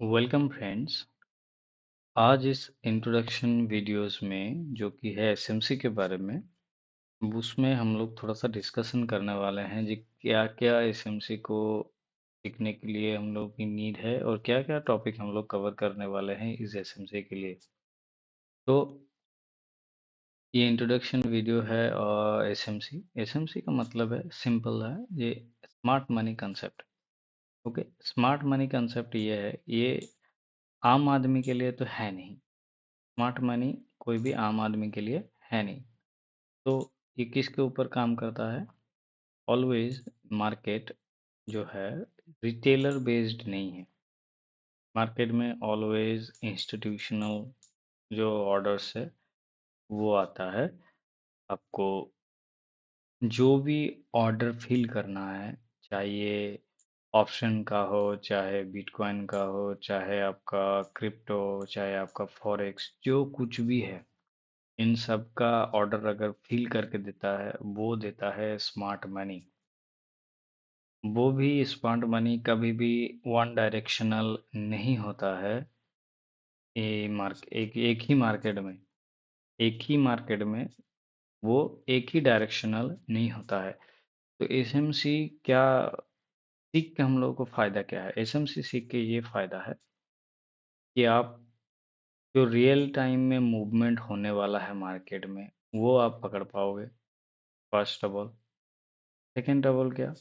Welcome friends. आज इस introduction videos में जो कि है एसएमसी के बारे में, उसमें हम लोग थोड़ा सा डिस्कशन करने वाले हैं जी क्या क्या एसएमसी को सीखने के लिए हम लोग की नीड है और क्या क्या टॉपिक हम लोग कवर करने वाले हैं इस एसएमसी के लिए। तो ये इंट्रोडक्शन वीडियो है और एसएमसी एसएमसी का मतलब है सिंपल है, ये smart money concept. Okay, smart money concept ये है, ये आम आदमी के लिए तो है नहीं। स्मार्ट मनी कोई भी आम आदमी के लिए है नहीं। तो ये किसके ऊपर काम करता है? ऑलवेज मार्केट जो है रिटेलर बेस्ड नहीं है। मार्केट में ऑलवेज इंस्टीट्यूशनल जो ऑर्डर्स है वो आता है। आपको जो भी ऑर्डर फिल करना है, चाहे ये ऑप्शन का हो, चाहे बिटकॉइन का हो, चाहे आपका क्रिप्टो, चाहे आपका फॉरेक्स, जो कुछ भी है, इन सब का ऑर्डर अगर फिल करके देता है वो देता है स्मार्ट मनी। वो भी स्मार्ट मनी कभी भी वन डायरेक्शनल नहीं होता है। ये एक ही मार्केट में, एक ही मार्केट में वो एक ही डायरेक्शनल नहीं होता है। तो एसएमसी क्या सीख के हम लोगों को फायदा क्या है? एसएमसी सीख के ये फायदा है कि आप जो रियल टाइम में मूवमेंट होने वाला है मार्केट में वो आप पकड़ पाओगे, first of all. Second of all क्या,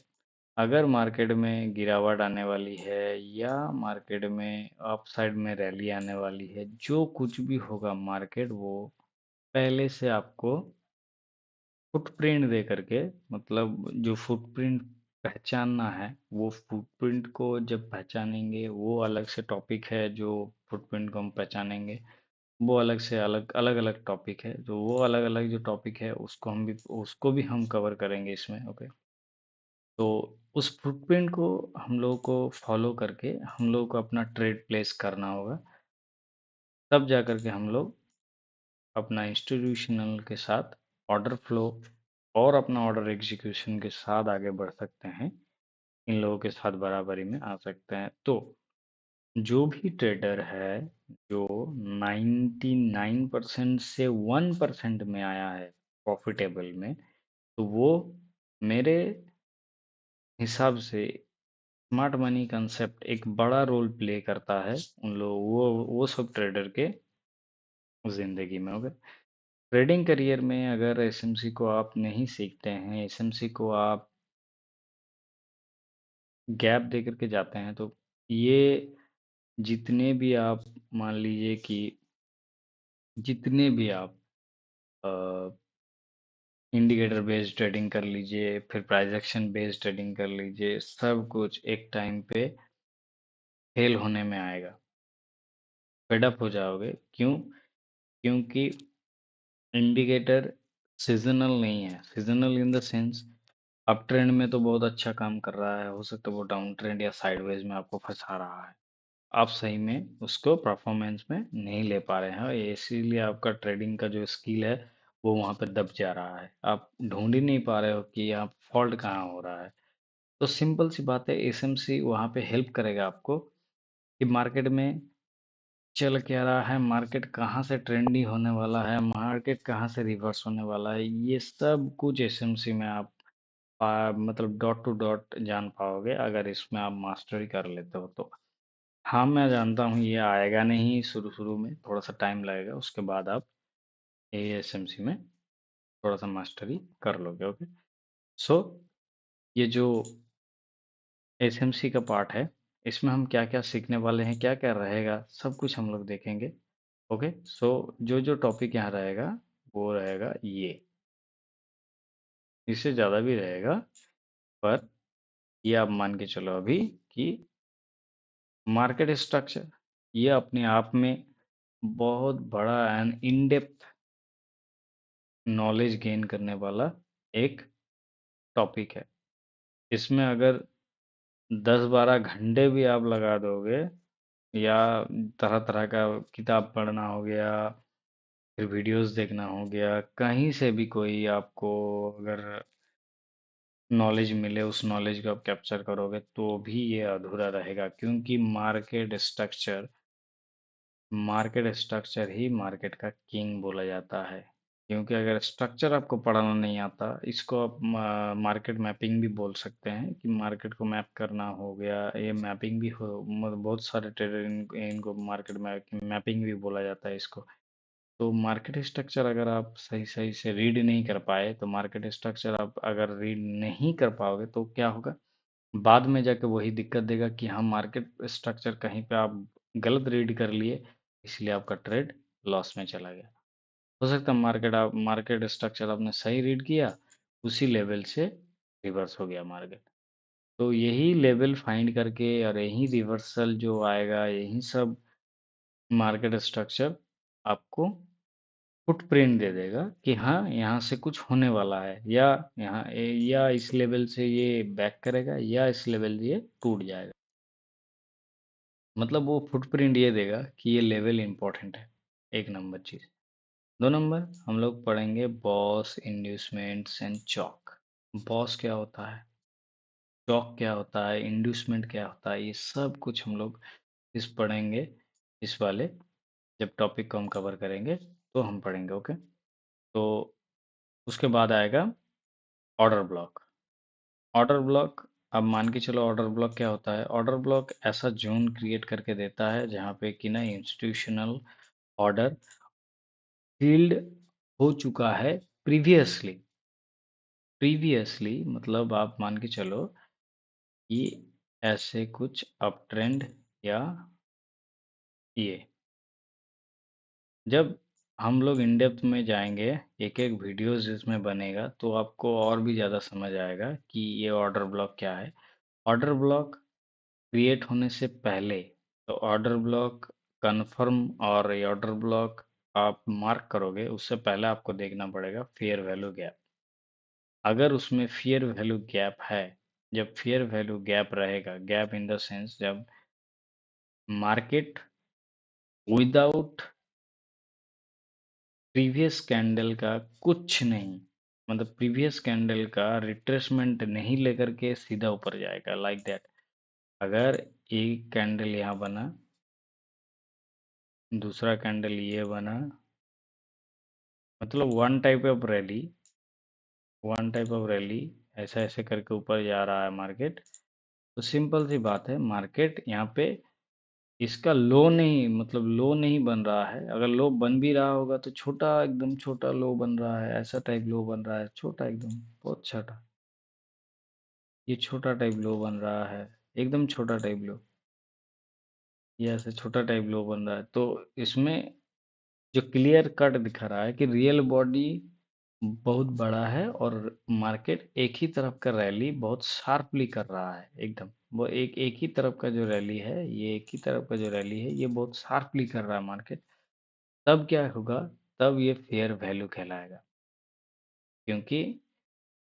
अगर मार्केट में गिरावट आने वाली है या मार्केट में अपसाइड में रैली आने वाली है, जो कुछ भी होगा मार्केट वो पहले से आपको फुटप्रिंट दे करके, मतलब जो फुटप्रिंट पहचानना है, वो फुटप्रिंट को जब पहचानेंगे वो अलग से टॉपिक है। जो फुटप्रिंट को हम पहचानेंगे वो अलग से अलग अलग अलग टॉपिक है। तो वो अलग अलग जो टॉपिक है उसको भी हम कवर करेंगे इसमें। ओके, तो उस फुटप्रिंट को हम लोगों को फॉलो करके हम लोगों को अपना ट्रेड प्लेस करना होगा। तब जा कर के हम लोग अपना इंस्टीट्यूशनल के साथ ऑर्डर फ्लो और अपना ऑर्डर एग्जीक्यूशन के साथ आगे बढ़ सकते हैं। इन लोगों के साथ बराबरी में आ सकते हैं। तो जो भी ट्रेडर है जो 99% से 1% में आया है प्रॉफिटेबल में, तो वो मेरे हिसाब से स्मार्ट मनी कंसेप्ट एक बड़ा रोल प्ले करता है उन लोग वो सब ट्रेडर के जिंदगी में। ओके, ट्रेडिंग करियर में अगर एसएमसी को आप नहीं सीखते हैं, एसएमसी को आप गैप दे करके जाते हैं, तो ये जितने भी आप मान लीजिए कि जितने भी आप इंडिकेटर बेस्ड ट्रेडिंग कर लीजिए, फिर प्राइस एक्शन बेस्ड ट्रेडिंग कर लीजिए, सब कुछ एक टाइम पे फेल होने में आएगा। फेड अप हो जाओगे। क्यों? क्योंकि इंडिकेटर सीजनल नहीं है। Seasonal in the sense, up trend में तो बहुत अच्छा काम कर रहा है, हो सकता है वो डाउन ट्रेंड या साइडवेज में आपको फंसा रहा है। आप सही में उसको परफॉर्मेंस में नहीं ले पा रहे हैं और इसीलिए आपका ट्रेडिंग का जो स्किल है वो वहाँ पे दब जा रहा है। आप ढूंढ ही नहीं पा रहे हो कि यहाँ फॉल्ट कहाँ हो रहा है। तो सिंपल सी बात है, एसएमसी वहाँ पे हेल्प करेगा आपको कि मार्केट में चल क्या रहा है, मार्केट कहाँ से ट्रेंडी होने वाला है, मार्केट कहाँ से रिवर्स होने वाला है, ये सब कुछ एसएमसी में आप मतलब डॉट टू डॉट जान पाओगे अगर इसमें आप मास्टरी कर लेते हो तो। हाँ, मैं जानता हूँ ये आएगा नहीं, शुरू शुरू में थोड़ा सा टाइम लगेगा, उसके बाद आप एएसएमसी में थोड़ा सा मास्टरी कर लोगे। ओके, सो ये जो एसएमसी का पार्ट है, इसमें हम क्या क्या सीखने वाले हैं, क्या क्या रहेगा, सब कुछ हम लोग देखेंगे। ओके, सो जो जो टॉपिक यहाँ रहेगा वो रहेगा ये, इससे ज़्यादा भी रहेगा, पर ये आप मान के चलो अभी कि मार्केट स्ट्रक्चर ये अपने आप में बहुत बड़ा and in depth knowledge gain करने वाला एक टॉपिक है। इसमें अगर 10-12 घंटे भी आप लगा दोगे, या तरह तरह का किताब पढ़ना हो गया, फिर वीडियोस देखना हो गया, कहीं से भी कोई आपको अगर नॉलेज मिले, उस नॉलेज को आप कैप्चर करोगे तो भी ये अधूरा रहेगा, क्योंकि मार्केट स्ट्रक्चर ही मार्केट का किंग बोला जाता है। क्योंकि अगर स्ट्रक्चर आपको पढ़ाना नहीं आता, इसको आप मार्केट मैपिंग भी बोल सकते हैं कि मार्केट को मैप करना हो गया, ये मैपिंग भी हो, बहुत सारे ट्रेडर इनको मार्केट मैपिंग भी बोला जाता है इसको। तो मार्केट स्ट्रक्चर अगर आप सही सही से रीड नहीं कर पाए, तो मार्केट स्ट्रक्चर आप अगर रीड नहीं कर पाओगे तो क्या होगा, बाद में जाके वही दिक्कत देगा कि हम मार्केट स्ट्रक्चर कहीं पे आप गलत रीड कर लिए, इसलिए आपका ट्रेड लॉस में चला गया। हो सकता है मार्केट स्ट्रक्चर आपने सही रीड किया, उसी लेवल से रिवर्स हो गया मार्केट। तो यही लेवल फाइंड करके और यही रिवर्सल जो आएगा, यही सब मार्केट स्ट्रक्चर आपको फुटप्रिंट दे देगा कि हाँ, यहाँ से कुछ होने वाला है, या या इस लेवल से ये बैक करेगा, या इस लेवल से ये टूट जाएगा। मतलब वो फुटप्रिंट ये देगा कि ये लेवल इंपॉर्टेंट है। एक नंबर चीज। दो नंबर हम लोग पढ़ेंगे boss, inducements and chalk. Boss क्या होता है, चॉक क्या होता है, इंड्यूसमेंट क्या होता है, ये सब कुछ हम लोग इस पढ़ेंगे, इस वाले जब टॉपिक को हम कवर करेंगे तो हम पढ़ेंगे। ओके। तो उसके बाद आएगा ऑर्डर ब्लॉक। ऑर्डर ब्लॉक, अब मान के चलो ऑर्डर ब्लॉक क्या होता है। ऑर्डर ब्लॉक ऐसा जोन क्रिएट करके देता है जहाँ पे कि ना इंस्टीट्यूशनल ऑर्डर फील्ड हो चुका है प्रीवियसली। प्रीवियसली मतलब आप मान के चलो कि ऐसे कुछ अप ट्रेंड, या ये जब हम लोग इन डेप्थ में जाएंगे, एक एक वीडियोस जिसमें बनेगा, तो आपको और भी ज़्यादा समझ आएगा कि ये ऑर्डर ब्लॉक क्या है। ऑर्डर ब्लॉक क्रिएट होने से पहले, तो ऑर्डर ब्लॉक कंफर्म और ये ऑर्डर ब्लॉक आप मार्क करोगे, उससे पहले आपको देखना पड़ेगा फेयर वैल्यू गैप। अगर उसमें फेयर वैल्यू गैप है, जब फेयर वैल्यू गैप रहेगा, गैप इन द सेंस जब मार्केट विदाउट प्रीवियस कैंडल का कुछ नहीं, मतलब प्रीवियस कैंडल का रिट्रेसमेंट नहीं लेकर के सीधा ऊपर जाएगा, लाइक दैट। अगर एक कैंडल यहाँ बना, दूसरा कैंडल ये बना, मतलब वन टाइप ऑफ रैली ऐसा ऐसे करके ऊपर जा रहा है मार्केट। तो सिंपल सी बात है, मार्केट यहाँ पे इसका लो नहीं, मतलब लो नहीं बन रहा है। अगर लो बन भी रहा होगा तो छोटा, एकदम छोटा लो बन रहा है, ऐसा टाइप लो बन रहा है, छोटा एकदम, बहुत छोटा। ये छोटा टाइप लो बन रहा है, एकदम छोटा टाइप लो, ये ऐसे छोटा टाइप लो बन रहा है। तो इसमें जो क्लियर कट दिखा रहा है कि रियल बॉडी बहुत बड़ा है, और मार्केट एक ही तरफ का रैली बहुत शार्पली कर रहा है एकदम। वो एक ही तरफ का जो रैली है, ये एक ही तरफ का जो रैली है, ये बहुत शार्पली कर रहा है मार्केट। तब क्या होगा, तब ये फेयर वैल्यू कहलाएगा। क्योंकि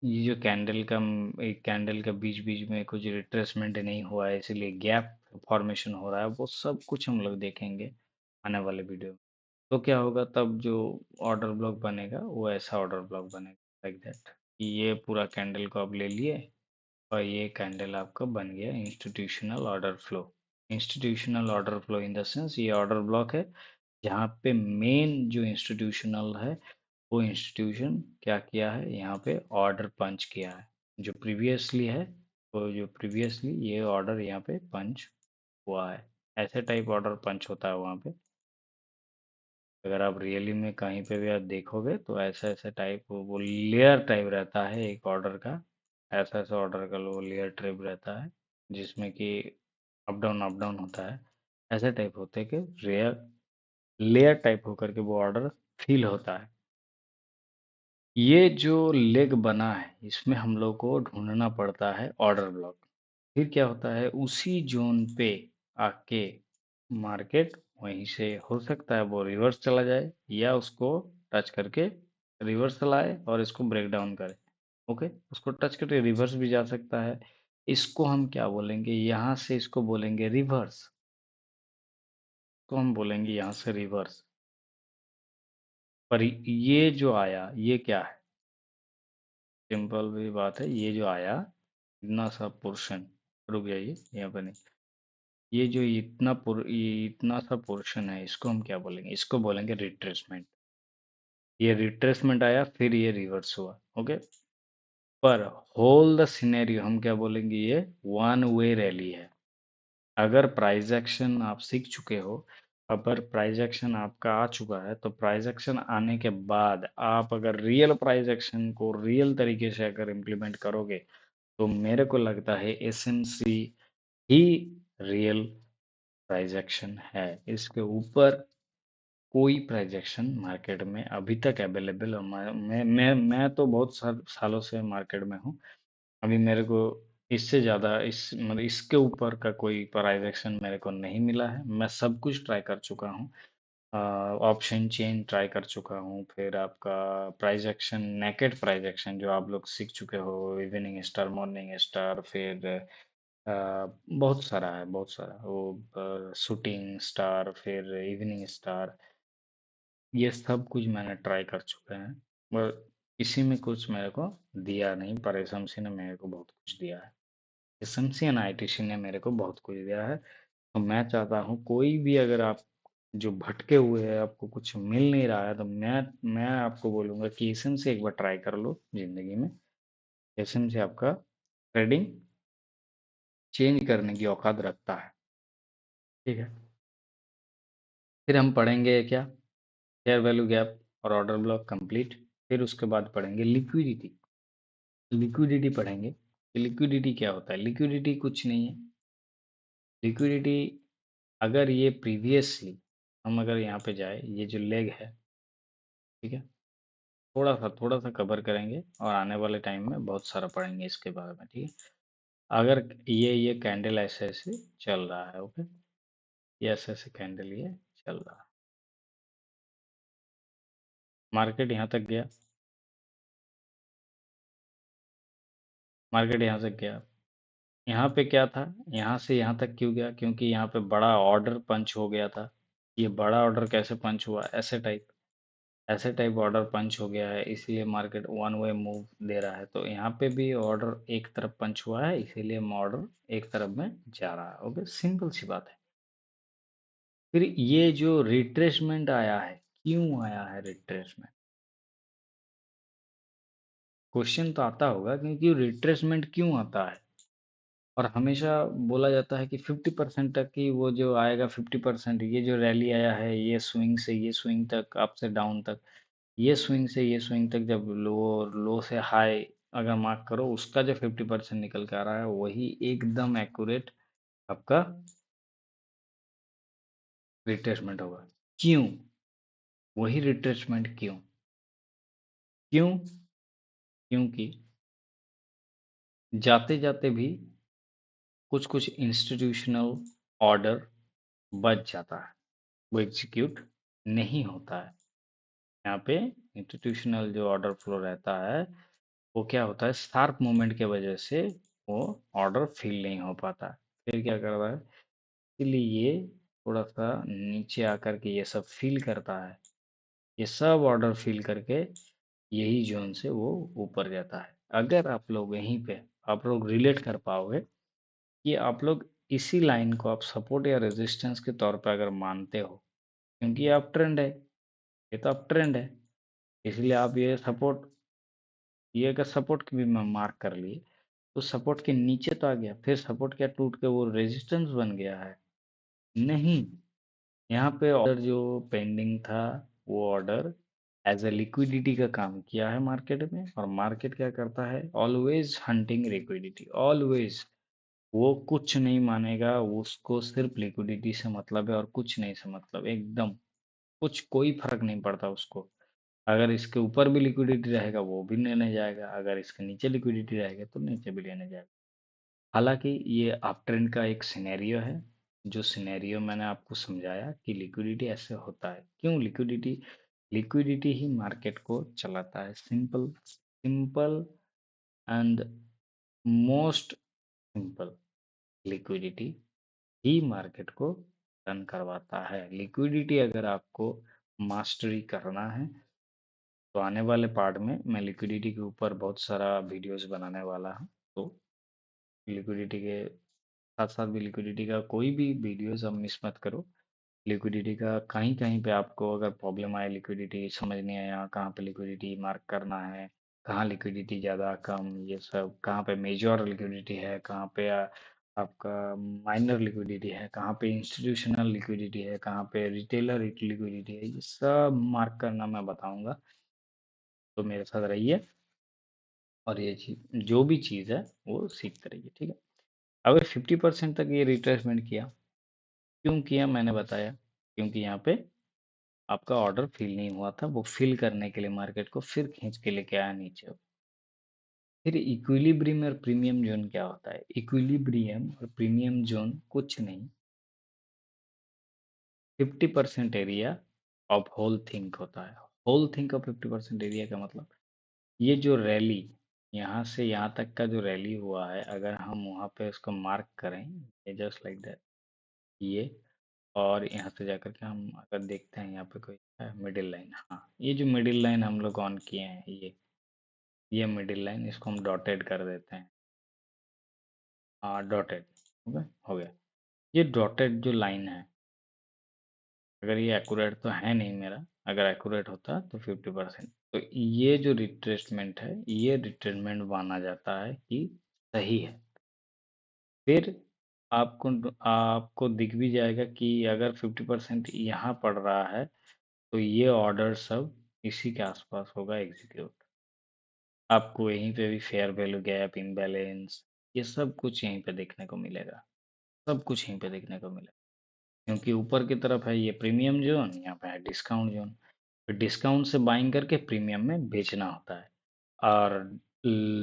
ये जो एक कैंडल का बीच बीच में कुछ रिट्रेसमेंट नहीं हुआ है, इसीलिए गैप फॉर्मेशन हो रहा है, वो सब कुछ हम लोग देखेंगे आने वाले वीडियो में। तो क्या होगा, तब जो ऑर्डर ब्लॉक बनेगा वो ऐसा ऑर्डर ब्लॉक बनेगा, लाइक दैट, कि ये पूरा कैंडल को आप ले लिए, और ये कैंडल आपका बन गया institutional order flow. Institutional order flow in the sense ये ऑर्डर ब्लॉक है जहाँ पे मेन जो इंस्टीट्यूशनल है, वो इंस्टीट्यूशन क्या किया है, यहाँ पे ऑर्डर पंच किया है। जो प्रीवियसली है, तो जो प्रीवियसली ये ऑर्डर यहाँ पे पंच हुआ है, ऐसे टाइप ऑर्डर पंच होता है वहाँ पे। अगर आप रियली में कहीं पे भी आप देखोगे तो ऐसा ऐसा टाइप, वो लेयर टाइप रहता है एक ऑर्डर का, ऐसा ऐसा ऑर्डर का वो लेयर टाइप रहता है, जिसमें कि अप डाउन होता है। ऐसे टाइप होते हैं कि रेयर लेयर टाइप होकर के वो ऑर्डर फील होता है। ये जो लेग बना है, इसमें हम लोग को ढूंढना पड़ता है ऑर्डर ब्लॉक। फिर क्या होता है, उसी जोन पे आके मार्केट वहीं से हो सकता है वो रिवर्स चला जाए, या उसको टच करके रिवर्स चलाए और इसको ब्रेक डाउन करे। ओके, उसको टच करके रिवर्स भी जा सकता है। इसको हम क्या बोलेंगे, यहाँ से इसको बोलेंगे रिवर्स। तो हम बोलेंगे यहाँ से रिवर्स। पर ये जो आया, ये क्या है, सिंपल भी बात है, ये जो आया इतना सा पोर्शन, रुक जाइए यहाँ पर नहीं, ये जो ये इतना सा पोर्शन है, इसको हम क्या बोलेंगे? इसको बोलेंगे रिट्रेसमेंट। ये रिट्रेसमेंट आया, फिर ये रिवर्स हुआ, ओके। पर होल द सिनेरियो हम क्या बोलेंगे? ये वन वे रैली है। अगर प्राइस एक्शन आप सीख चुके हो, अगर प्राइस एक्शन आपका आ चुका है, तो प्राइस एक्शन आने के बाद आप अगर रियल प्राइस एक्शन को रियल तरीके से अगर इम्प्लीमेंट करोगे, तो मेरे को लगता है एसएमसी ही रियल प्राइस एक्शन है। इसके ऊपर कोई प्राइस एक्शन मार्केट में अभी तक अवेलेबल है। मैं तो बहुत सालों से मार्केट में हूँ। अभी मेरे को इससे ज़्यादा इस मतलब इसके ऊपर का कोई प्राइस एक्शन मेरे को नहीं मिला है। मैं सब कुछ ट्राई कर चुका हूँ। ऑप्शन चेन ट्राई कर चुका हूँ, फिर आपका price action, naked price action जो आप लोग सीख चुके हो, इवनिंग स्टार, मॉर्निंग स्टार, फिर बहुत सारा है, बहुत सारा वो शूटिंग स्टार, फिर इवनिंग स्टार, ये सब कुछ मैंने ट्राई कर चुका है। पर किसी में कुछ मेरे को दिया नहीं, पर एसएमसी ने मेरे को बहुत कुछ दिया है। एसएमसी एंड आईटीसी ने मेरे को बहुत कुछ दिया है। तो मैं चाहता हूँ कोई भी अगर आप जो भटके हुए हैं, आपको कुछ मिल नहीं रहा है, तो मैं आपको बोलूँगा कि एसएमसी एक बार ट्राई कर लो ज़िंदगी में। एसएमसी आपका ट्रेडिंग चेंज करने की औकात रखता है, ठीक है। फिर हम पढ़ेंगे क्या? फेयर वैल्यू गैप और ऑर्डर ब्लॉक कंप्लीट। फिर उसके बाद पढ़ेंगे लिक्विडिटी। लिक्विडिटी पढ़ेंगे। लिक्विडिटी क्या होता है? लिक्विडिटी कुछ नहीं है। लिक्विडिटी, अगर ये प्रीवियसली हम अगर यहाँ पे जाए, ये जो लेग है, ठीक है, थोड़ा सा कवर करेंगे और आने वाले टाइम में बहुत सारा पढ़ेंगे इसके बारे में, ठीक है। अगर ये कैंडल ऐसे ऐसे चल रहा है, ओके, ये ऐसे ऐसे कैंडल ये चल रहा है, मार्केट यहाँ तक गया, मार्केट यहाँ तक गया। यहाँ पे क्या था? यहाँ से यहाँ तक क्यों गया? क्योंकि यहाँ पे बड़ा ऑर्डर पंच हो गया था। ये बड़ा ऑर्डर कैसे पंच हुआ? ऐसे टाइप ऑर्डर पंच हो गया है, इसीलिए मार्केट वन वे मूव दे रहा है। तो यहाँ पे भी ऑर्डर एक तरफ पंच हुआ है, इसीलिए ऑर्डर एक तरफ में जा रहा है, ओके, सिंपल सी बात है। फिर ये जो रिट्रेसमेंट आया है, क्यों आया है रिट्रेसमेंट? क्वेश्चन तो आता होगा, क्योंकि रिट्रेसमेंट क्यों आता है? और हमेशा बोला जाता है कि 50% तक की वो जो आएगा, 50%, ये जो रैली आया है, ये स्विंग से ये स्विंग तक, अप से डाउन तक, ये स्विंग से ये स्विंग तक, जब लो लो से हाई अगर मार्क करो, उसका जो 50% निकल के आ रहा है, वही एकदम एक्यूरेट आपका रिट्रेसमेंट होगा। क्यों? वही रिट्रेसमेंट क्यों? क्यों? क्योंकि जाते जाते भी कुछ कुछ इंस्टीट्यूशनल ऑर्डर बच जाता है, वो एग्जीक्यूट नहीं होता है। यहाँ पे इंस्टीट्यूशनल जो ऑर्डर फ्लो रहता है, वो क्या होता है, शार्प मूवमेंट के वजह से वो ऑर्डर फिल नहीं हो पाता। फिर क्या करता है? इसलिए ये थोड़ा सा नीचे आकर के ये सब फिल करता है, ये सब ऑर्डर फिल करके यही जोन से वो ऊपर जाता है। अगर आप लोग यहीं पे आप लोग रिलेट कर पाओगे कि आप लोग इसी लाइन को आप सपोर्ट या रेजिस्टेंस के तौर पे अगर मानते हो, क्योंकि ये अप ट्रेंड है, ये तो अप ट्रेंड है, इसलिए आप ये अगर सपोर्ट की भी मैं मार्क कर लिए, तो सपोर्ट के नीचे तो आ गया, फिर सपोर्ट क्या टूट के वो रेजिस्टेंस बन गया है? नहीं, यहाँ पे ऑर्डर जो पेंडिंग था, वो ऑर्डर एज ए लिक्विडिटी का काम किया है मार्केट में। और मार्केट क्या करता है? Always hunting liquidity, always. वो कुछ नहीं मानेगा, उसको सिर्फ लिक्विडिटी से मतलब है और कुछ नहीं से मतलब, एकदम कुछ कोई फर्क नहीं पड़ता उसको। अगर इसके ऊपर भी लिक्विडिटी रहेगा, वो भी लेने जाएगा, अगर इसके नीचे लिक्विडिटी रहेगा तो नीचे भी लेने जाएगा। हालांकि ये अप ट्रेंड का एक सिनेरियो है, जो सिनेरियो मैंने आपको समझाया कि लिक्विडिटी ऐसे होता है। क्यों लिक्विडिटी? लिक्विडिटी ही मार्केट को चलाता है, simple, simple and most simple. Liquidity he market को रन करवाता है। लिक्विडिटी अगर आपको मास्टरी करना है, तो आने वाले पार्ट में मैं लिक्विडिटी के ऊपर बहुत सारा वीडियोस बनाने वाला हूँ। तो लिक्विडिटी के साथ साथ भी लिक्विडिटी का कोई भी वीडियोस आप मिस मत करो। लिक्विडिटी का कहीं कहीं पे आपको अगर प्रॉब्लम आए, लिक्विडिटी समझ नहीं आया कहाँ पे लिक्विडिटी मार्क करना है, कहाँ लिक्विडिटी ज़्यादा कम, ये सब कहाँ पे मेजर लिक्विडिटी है, कहाँ पे आपका माइनर लिक्विडिटी है, कहाँ पे इंस्टीट्यूशनल लिक्विडिटी है, कहाँ पे रिटेलर लिक्विडिटी है, ये सब मार्क करना मैं बताऊंगा। तो मेरे साथ रहिए और ये चीज जो भी चीज़ है वो सीखते रहिए, ठीक है। अगर 50% तक ये रिट्रेसमेंट किया, क्यों किया मैंने बताया, क्योंकि यहाँ पे आपका ऑर्डर फिल नहीं हुआ था, वो फिल करने के लिए मार्केट को फिर खींच के लेके आया नीचे। फिर इक्विलिब्रियम और प्रीमियम जोन क्या होता है? इक्विलिब्रियम और प्रीमियम जोन कुछ नहीं, 50% एरिया ऑफ होल थिंक होता है। होल थिंक ऑफ 50% एरिया का मतलब ये जो रैली यहाँ से यहाँ तक का जो रैली हुआ है, अगर हम वहाँ पे उसको मार्क करें जस्ट लाइक दैट, ये, और यहाँ से जाकर के हम अगर देखते हैं यहाँ पे कोई है मिडिल लाइन, हाँ ये जो मिडिल लाइन हम लोग ऑन किए हैं, ये मिडिल लाइन, इसको हम डॉटेड कर देते हैं। हाँ डॉटेड हो गया। ये डॉटेड जो लाइन है, अगर ये एक्यूरेट तो है नहीं मेरा, अगर एक्यूरेट होता तो 50%, तो ये जो रिट्रेसमेंट है, ये रिट्रेसमेंट माना जाता है कि सही है। फिर आपको दिख भी जाएगा कि अगर 50% यहाँ पड़ रहा है तो ये ऑर्डर सब इसी के आसपास होगा एग्जीक्यूट। आपको यहीं पे भी फेयर वैल्यू गैप, इम्बैलेंस, ये सब कुछ यहीं पे देखने को मिलेगा, सब कुछ यहीं पे देखने को मिलेगा। क्योंकि ऊपर की तरफ है ये प्रीमियम जोन, यहाँ पे है डिस्काउंट जोन। फिर डिस्काउंट से बाइंग करके प्रीमियम में बेचना होता है। और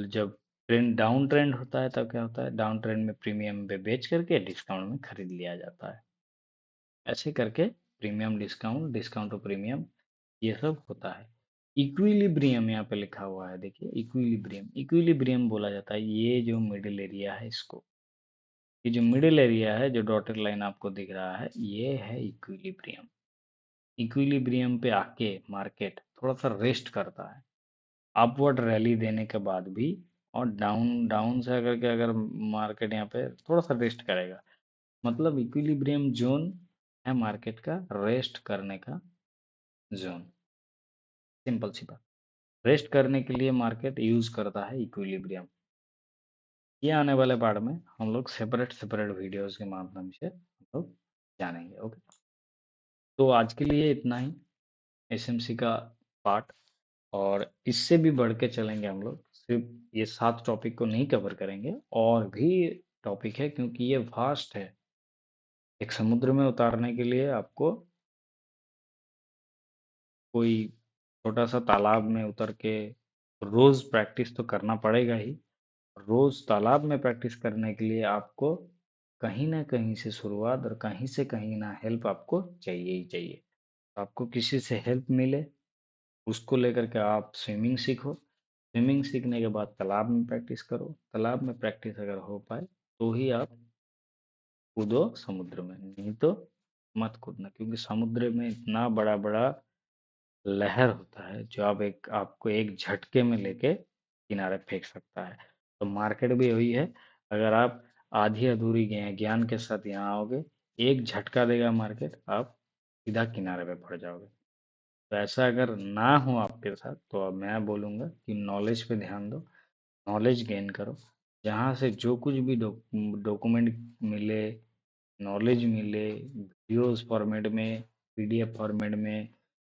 जब ट्रेंड डाउन ट्रेंड होता है तब क्या होता है, डाउन ट्रेंड में प्रीमियम पे बेच करके डिस्काउंट में खरीद लिया जाता है। ऐसे करके premium discount, discount to premium, ये सब होता है। इक्विलिब्रियम यहाँ पे लिखा हुआ है, देखिए इक्विलिब्रियम, इक्विलिब्रियम बोला जाता है ये जो मिडिल एरिया है इसको। ये जो मिडिल एरिया है, जो डॉटेड लाइन आपको दिख रहा है, ये है इक्विलिब्रियम। इक्विलिब्रियम पे आके मार्केट थोड़ा सा रेस्ट करता है अपवर्ड रैली देने के बाद भी, और डाउन डाउन से अगर के अगर मार्केट यहाँ पे थोड़ा सा रेस्ट करेगा, मतलब इक्विलिब्रियम जोन है मार्केट का रेस्ट करने का जोन। सिंपल सी बात, रेस्ट करने के लिए मार्केट यूज करता है इक्विलिब्रियम। ये आने वाले पार्ट में हम लोग सेपरेट सेपरेट वीडियोस के माध्यम से हम लोग जानेंगे, ओके। तो आज के लिए इतना ही एसएमसी का पार्ट, और इससे भी बढ़ के चलेंगे हम लोग, सिर्फ ये 7 टॉपिक को नहीं कवर करेंगे, और भी टॉपिक है क्योंकि ये वास्ट है। एक समुद्र में उतारने के लिए आपको कोई छोटा सा तालाब में उतर के रोज प्रैक्टिस तो करना पड़ेगा ही। रोज तालाब में प्रैक्टिस करने के लिए आपको कहीं ना कहीं से शुरुआत और कहीं से कहीं ना हेल्प आपको चाहिए ही चाहिए। आपको किसी से हेल्प मिले, उसको लेकर के आप स्विमिंग सीखो, स्विमिंग सीखने के बाद तालाब में प्रैक्टिस करो, तालाब में प्रैक्टिस अगर हो पाए तो ही आप कूदो समुद्र में, नहीं तो मत कूदना, क्योंकि समुद्र में इतना बड़ा बड़ा लहर होता है जो आपको एक झटके में लेके किनारे फेंक सकता है। तो मार्केट भी वही है, अगर आप आधी अधूरी ज्ञान के साथ यहाँ आओगे, एक झटका देगा मार्केट, आप सीधा किनारे पे पड़ जाओगे। तो ऐसा अगर ना हो आपके साथ, तो अब मैं बोलूँगा कि नॉलेज पे ध्यान दो, नॉलेज गेन करो। जहाँ से जो कुछ भी डॉक्यूमेंट मिले, नॉलेज मिले, वीडियोस फॉर्मेट में, पीडीएफ फॉर्मेट में,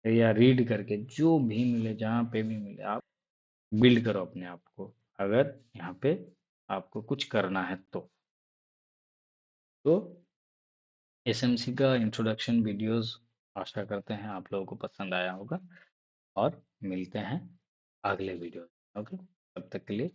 या रीड करके जो भी मिले, जहाँ पे भी मिले, आप बिल्ड करो अपने आप को, अगर यहाँ पे आपको कुछ करना है तो एसएमसी का इंट्रोडक्शन वीडियोस आशा करते हैं आप लोगों को पसंद आया होगा, और मिलते हैं अगले वीडियो। ओके, तब तक के लिए